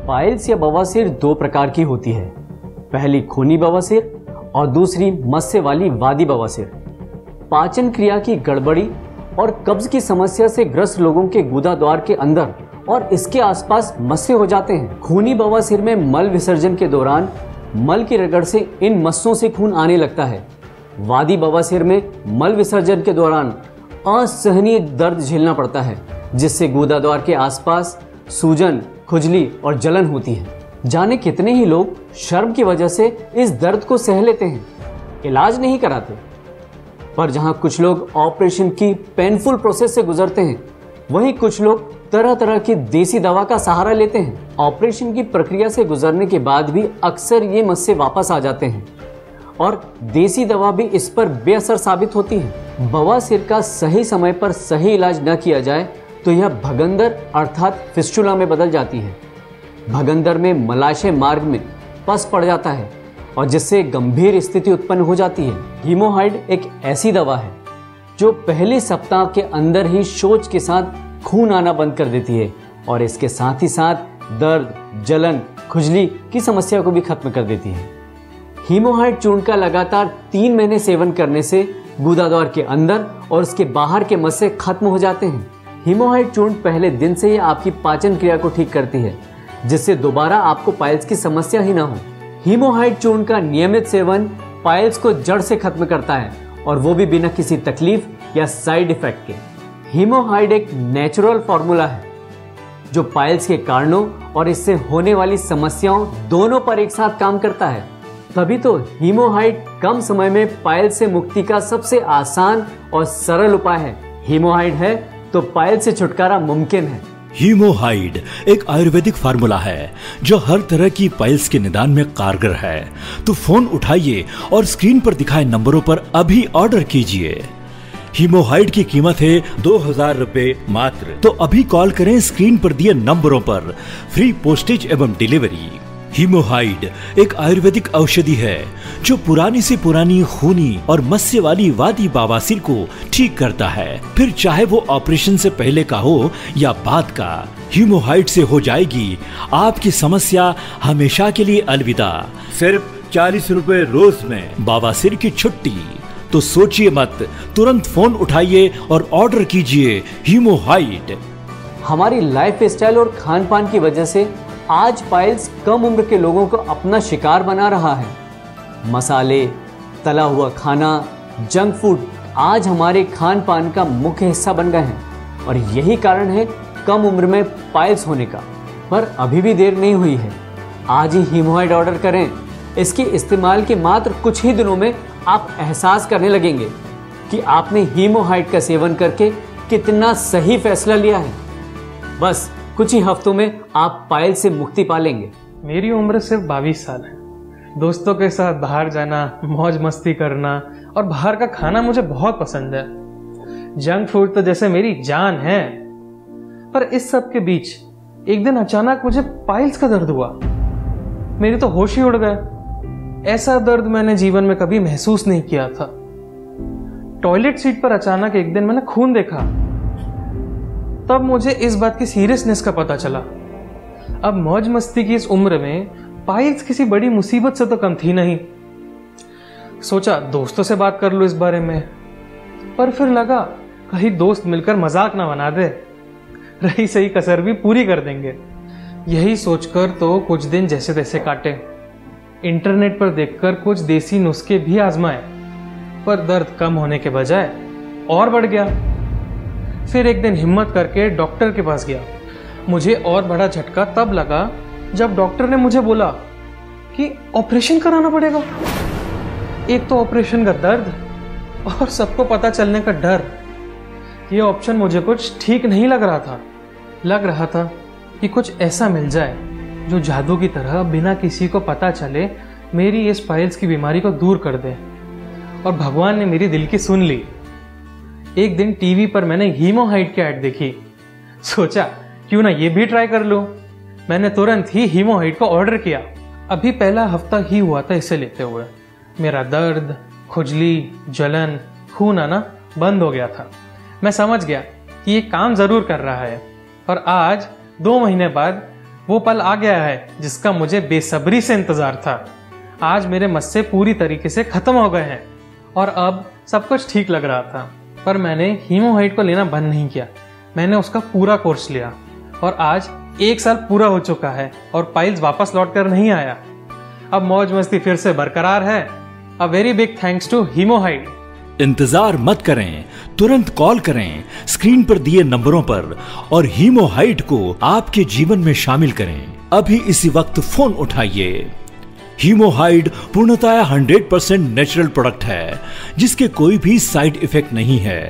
Piles या बवासीर दो प्रकार की होती है। पहली खूनी बवासीर और दूसरी मस्से वाली वादी बवासीर। पाचन क्रिया की गड़बड़ी और कब्ज की समस्या से ग्रस्त लोगों के गुदा द्वार के अंदर और इसके आसपास मस्से हो जाते हैं। खूनी बवासीर में मल विसर्जन के दौरान मल की रगड़ से इन मस्सों से खून आने लगता है। वादी बवासीर में मल विसर्जन के दौरान असहनीय दर्द झेलना पड़ता है, जिससे गुदा द्वार के आसपास सूजन, खुजली और जलन होती है। जाने कितने ही लोग शर्म की वजह से इस दर्द को सह लेते हैं, इलाज नहीं कराते। पर जहां कुछ लोग ऑपरेशन की पेनफुल प्रोसेस से गुजरते हैं, वहीं कुछ लोग तरह तरह की देसी दवा का सहारा लेते हैं। ऑपरेशन की प्रक्रिया से गुजरने के बाद भी अक्सर ये मस्से वापस आ जाते हैं और देसी दवा भी इस पर बेअसर साबित होती है। बवासीर का सही समय पर सही इलाज न किया जाए तो यह भगंदर अर्थात फिस्टुला में बदल जाती है। भगंदर में मलाशय मार्ग में पस पड़ जाता है और जिससे गंभीर स्थिति उत्पन्न हो जाती है। हीमोहाइड एक ऐसी दवा है जो पहले सप्ताह के अंदर ही शौच के साथ खून आना बंद कर देती है और इसके साथ ही साथ दर्द, जलन, खुजली की समस्या को भी खत्म कर देती है। हीमोहाइड चूर्ण का लगातार 3 महीने सेवन करने से गुदा द्वार के अंदर और उसके बाहर के मस्से खत्म हो जाते हैं। हीमोहाइड चूर्ण पहले दिन से ही आपकी पाचन क्रिया को ठीक करती है, जिससे दोबारा आपको पाइल्स की समस्या ही ना हो। हीमोहाइड चूर्ण का नियमित सेवन पाइल्स को जड़ से खत्म करता है और वो भी बिना किसी तकलीफ या साइड इफेक्ट के। हीमोहाइड एक नेचुरल फॉर्मूला है जो पाइल्स के कारणों और इससे होने वाली समस्याओं दोनों पर एक साथ काम करता है। तभी तो हीमोहाइड कम समय में पाइल्स से मुक्ति का सबसे आसान और सरल उपाय है। हीमोहाइड है तो पाइल्स से छुटकारा मुमकिन है। हीमोहाइड एक आयुर्वेदिक फार्मूला है जो हर तरह की पाइल्स के निदान में कारगर है। तो फोन उठाइए और स्क्रीन पर दिखाए नंबरों पर अभी ऑर्डर कीजिए। हीमोहाइड की कीमत है 2000 रुपए मात्र। तो अभी कॉल करें स्क्रीन पर दिए नंबरों पर, फ्री पोस्टेज एवं डिलीवरी। हीमोहाइड एक आयुर्वेदिक औषधि है जो पुरानी से पुरानी खूनी और मस्से वाली वादी बवासीर को ठीक करता है, फिर चाहे वो ऑपरेशन से पहले का हो या बाद का। हीमोहाइड से हो जाएगी आपकी समस्या हमेशा के लिए अलविदा। सिर्फ 40 रुपए रोज में बवासीर की छुट्टी। तो सोचिए मत, तुरंत फोन उठाइए और ऑर्डर कीजिए हीमोहाइड। हमारी लाइफ स्टाइल और खान पान की वजह से आज पाइल्स कम उम्र के लोगों को अपना शिकार बना रहा है। मसाले, तला हुआ खाना, जंक फूड आज हमारे खान पान का मुख्य हिस्सा बन गए हैं और यही कारण है कम उम्र में पाइल्स होने का। पर अभी भी देर नहीं हुई है, आज ही हीमोहाइड ऑर्डर करें। इसके इस्तेमाल के मात्र कुछ ही दिनों में आप एहसास करने लगेंगे कि आपने हीमोहाइड का सेवन करके कितना सही फैसला लिया है। बस कुछ ही हफ्तों में आप पाइल्स से मुक्ति पा लेंगे। मेरी उम्र सिर्फ 22 साल है। दोस्तों के साथ बाहर जाना, मौज मस्ती करना और बाहर का खाना मुझे बहुत पसंद है। जंक फूड तो जैसे मेरी जान है। पर इस सब के बीच एक दिन अचानक मुझे पाइल्स का दर्द हुआ। मेरी तो होश ही उड़ गए। ऐसा दर्द मैंने जीवन में कभी महसूस नहीं किया था। टॉयलेट सीट पर अचानक एक दिन मैंने खून देखा। तब मुझे इस बात की सीरियसनेस का पता चला। अब मौज मस्ती की इस उम्र में पाइल्स किसी बड़ी मुसीबत से तो कम थी नहीं। सोचा दोस्तों से बात कर लूं इस बारे में, पर फिर लगा कहीं दोस्त मिलकर मजाक ना बना दे, रही सही कसर भी पूरी कर देंगे। यही सोचकर तो कुछ दिन जैसे तैसे काटे। इंटरनेट पर देखकर कुछ देसी नुस्खे भी आजमाए, पर दर्द कम होने के बजाय और बढ़ गया। फिर एक दिन हिम्मत करके डॉक्टर के पास गया। मुझे और बड़ा झटका तब लगा जब डॉक्टर ने मुझे बोला कि ऑपरेशन कराना पड़ेगा। एक तो ऑपरेशन का दर्द और सबको पता चलने का डर। ये ऑप्शन मुझे कुछ ठीक नहीं लग रहा था। लग रहा था कि कुछ ऐसा मिल जाए जो जादू की तरह बिना किसी को पता चले मेरी इस पाइल्स की बीमारी को दूर कर दे। और भगवान ने मेरी दिल की सुन ली। एक दिन टीवी पर मैंने हीमोहाइड की ऐड देखी। सोचा क्यों ना ये भी ट्राई कर लूं। मैंने तुरंत ही हीमोहाइड को ऑर्डर किया। अभी पहला हफ्ता ही हुआ था इसे लेते हुए। मेरा दर्द, खुजली, जलन, खून आना बंद हो गया था। मैं समझ गया कि ये काम जरूर कर रहा है। और आज 2 महीने बाद वो पल आ गया है जिसका मुझे बेसब्री से इंतजार था। आज मेरे मस्से पूरी तरीके से खत्म हो गए हैं और अब सब कुछ ठीक लग रहा था। पर मैंने हीमोहाइड को लेना बंद नहीं किया। मैंने उसका पूरा कोर्स लिया और आज 1 साल पूरा हो चुका है और पाइल्स वापस लौट कर नहीं आया। अब मौज मस्ती फिर से बरकरार है। A very big thanks to हीमोहाइड। इंतजार मत करें, तुरंत कॉल करें स्क्रीन पर दिए नंबरों पर और हीमोहाइड को आपके जीवन में शामिल करें। अभी इसी वक्त फोन उठाइए। हीमोहाइड पूर्णतः 100% नेचुरल प्रोडक्ट है जिसके कोई भी साइड इफेक्ट नहीं है।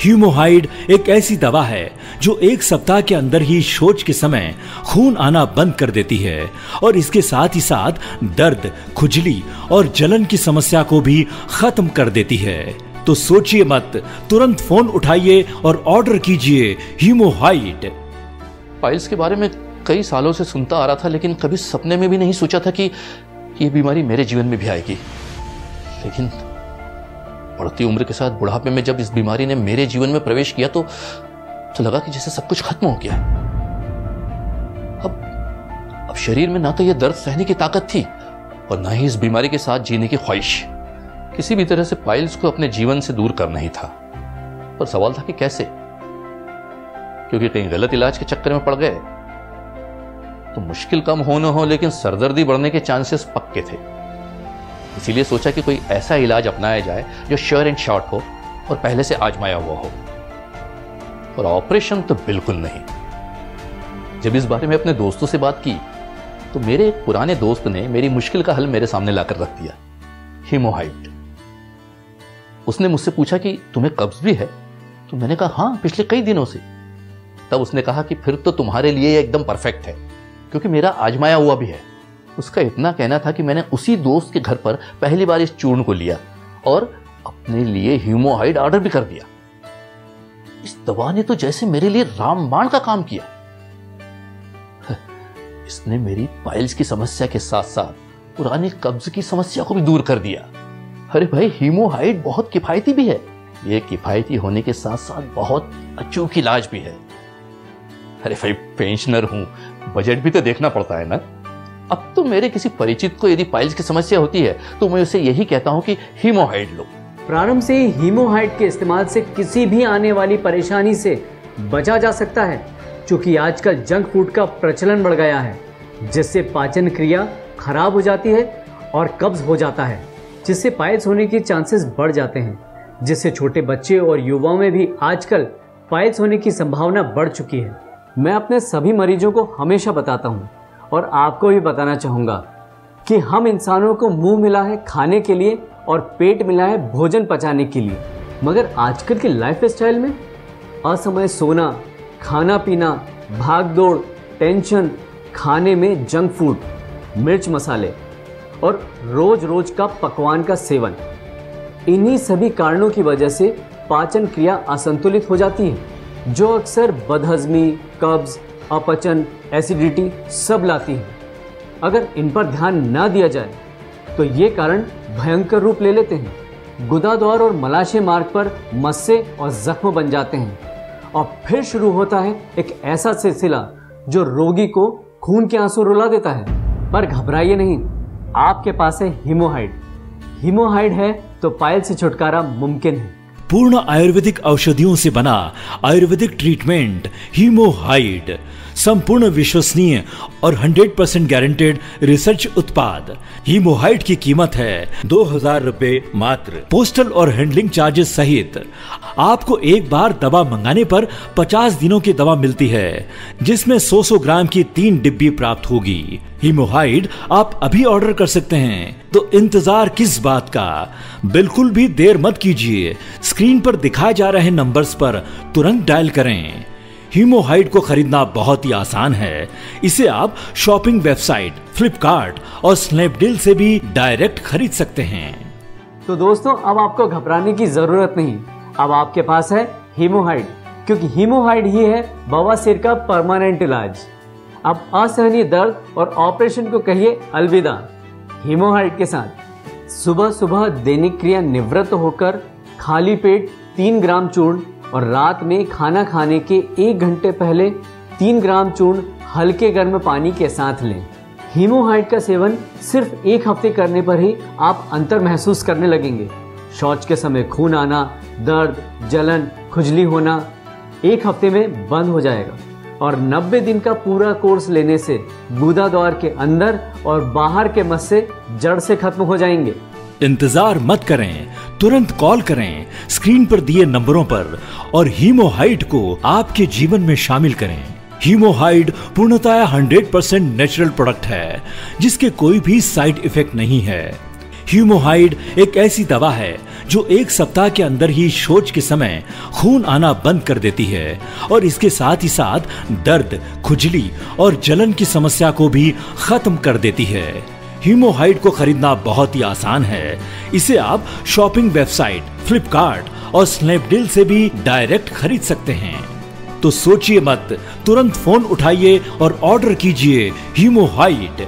हीमोहाइड एक ऐसी दवा है जो 1 सप्ताह के अंदर ही शौच के समय खून आना बंद कर देती है और इसके साथ ही साथ दर्द, खुजली और जलन की समस्या को भी खत्म कर देती है। तो सोचिए मत, तुरंत फोन उठाइए और ऑर्डर कीजिए हीमोहाइड। पाइल्स के बारे में कई सालों से सुनता आ रहा था, लेकिन कभी सपने में भी नहीं सोचा था कि ये बीमारी मेरे जीवन में भी आएगी। लेकिन बढ़ती उम्र के साथ बुढ़ापे में जब इस बीमारी ने मेरे जीवन में प्रवेश किया तो लगा कि जैसे सब कुछ खत्म हो गया। अब शरीर में ना तो यह दर्द सहने की ताकत थी और ना ही इस बीमारी के साथ जीने की ख्वाहिश। किसी भी तरह से पाइल्स को अपने जीवन से दूर करना ही था, पर सवाल था कि कैसे, क्योंकि कहीं गलत इलाज के चक्कर में पड़ गए तो मुश्किल कम हो न हो लेकिन सरदर्दी बढ़ने के चांसेस पक्के थे। इसीलिए सोचा कि कोई ऐसा इलाज अपनाया जाए जो श्योर एंड शॉर्ट हो और पहले से आजमाया हुआ हो। और ऑपरेशन तो बिल्कुल नहीं। जब इस बारे में अपने दोस्तों से बात की तो मेरे एक पुराने दोस्त ने मेरी मुश्किल का हल मेरे सामने लाकर रख दिया, हीमोहाइड। उसने मुझसे पूछा कि तुम्हें कब्ज भी है? तो मैंने कहा हाँ, पिछले कई दिनों से। तब उसने कहा कि फिर तो तुम्हारे लिए यह एकदम परफेक्ट है, क्योंकि मेरा आजमाया हुआ भी है। उसका इतना कहना था कि मैंने उसी दोस्त के घर पर पहली बार इस चूर्ण को लिया और अपने लिए हीमोहाइड ऑर्डर भी कर दिया। इस दवा ने तो जैसे मेरे लिए रामबाण का काम किया। इसने मेरी पाइल्स की समस्या के साथ साथ पुरानी कब्ज की समस्या को भी दूर कर दिया। अरे भाई, हीमोहाइड बहुत किफायती भी है। ये किफायती होने के साथ साथ बहुत अचूक इलाज भी है। अरे भाई, पेंशनर हूं, बजट भी तो देखना पड़ता है ना। अब तो मेरे किसी परिचित को यदि पाइल्स की समस्या होती है तो मैं उसे यही कहता हूं कि हीमोहाइड लो। प्रारंभ से ही हीमोहाइड के इस्तेमाल से किसी भी आने वाली परेशानी से बचा जा सकता है, क्योंकि आजकल जंक फूड का प्रचलन बढ़ गया है, जिससे पाचन क्रिया खराब हो जाती है और कब्ज हो जाता है, जिससे पाइल्स होने के चांसेस बढ़ जाते हैं, जिससे छोटे बच्चे और युवाओं में भी आजकल पाइल्स होने की संभावना बढ़ चुकी है। मैं अपने सभी मरीजों को हमेशा बताता हूँ और आपको भी बताना चाहूँगा कि हम इंसानों को मुंह मिला है खाने के लिए और पेट मिला है भोजन पचाने के लिए, मगर आजकल के लाइफ स्टाइल में असमय सोना, खाना पीना, भाग दौड़, टेंशन, खाने में जंक फूड, मिर्च मसाले और रोज रोज का पकवान का सेवन, इन्हीं सभी कारणों की वजह से पाचन क्रिया असंतुलित हो जाती है, जो अक्सर बदहजमी, कब्ज, अपचन, एसिडिटी सब लाती है। अगर इन पर ध्यान ना दिया जाए तो ये कारण भयंकर रूप ले लेते हैं। गुदाद्वार और मलाशय मार्ग पर मस्से और जख्म बन जाते हैं और फिर शुरू होता है एक ऐसा सिलसिला जो रोगी को खून के आंसू रुला देता है। पर घबराइए नहीं, आपके पास है हीमोहाइड। हीमोहाइड है तो पाइल्स से छुटकारा मुमकिन है। पूर्ण आयुर्वेदिक औषधियों से बना आयुर्वेदिक ट्रीटमेंट हीमोहाइड संपूर्ण विश्वसनीय और 100% गारंटेड रिसर्च उत्पाद। हीमोहाइड की कीमत है 2000 रुपए मात्र, पोस्टल और हैंडलिंग चार्जेस सहित। आपको एक बार दवा मंगाने पर 50 दिनों की दवा मिलती है, जिसमें 100 ग्राम की 3 डिब्बी प्राप्त होगी। हीमोहाइड आप अभी ऑर्डर कर सकते हैं, तो इंतजार किस बात का? बिल्कुल भी देर मत कीजिए, स्क्रीन पर दिखाए जा रहे नंबर्स पर तुरंत डायल करें। हीमोहाइड को खरीदना बहुत ही आसान है। इसे आप शॉपिंग वेबसाइट फ्लिपकार्ट और स्नैपडील से भी डायरेक्ट खरीद सकते हैं। तो दोस्तों, अब आपको घबराने की जरूरत नहीं, अब आपके पास है हीमोहाइड, क्योंकि हीमोहाइड ही है बवासीर का परमानेंट इलाज। अब असहनीय दर्द और ऑपरेशन को कहिए अलविदा हीमोहाइड के साथ। सुबह सुबह दैनिक क्रिया निवृत्त होकर खाली पेट 3 ग्राम चूर्ण और रात में खाना खाने के 1 घंटे पहले 3 ग्राम चूर्ण हल्के गर्म पानी के साथ लें। हीमोहाइड का सेवन सिर्फ 1 हफ्ते करने पर ही आप अंतर महसूस करने लगेंगे। शौच के समय खून आना, दर्द, जलन, खुजली होना 1 हफ्ते में बंद हो जाएगा और 90 दिन का पूरा कोर्स लेने से गुदा द्वार के अंदर और बाहर के मस्से जड़ से खत्म हो जाएंगे। इंतजार मत करें, तुरंत कॉल करें स्क्रीन पर दिए नंबरों पर और हीमोहाइड को आपके जीवन में शामिल करें। हीमोहाइड पूर्णतः 100% नेचुरल प्रोडक्ट है जिसके कोई भी साइड इफेक्ट नहीं है। हीमोहाइड एक ऐसी दवा है जो 1 सप्ताह के अंदर ही शौच के समय खून आना बंद कर देती है और इसके साथ ही साथ दर्द, खुजली और जलन की समस्या को भी खत्म कर देती है। हीमोहाइड को खरीदना बहुत ही आसान है। इसे आप शॉपिंग वेबसाइट फ्लिपकार्ट और स्नैपडील से भी डायरेक्ट खरीद सकते हैं। तो सोचिए मत, तुरंत फोन उठाइए और ऑर्डर कीजिए हीमोहाइड।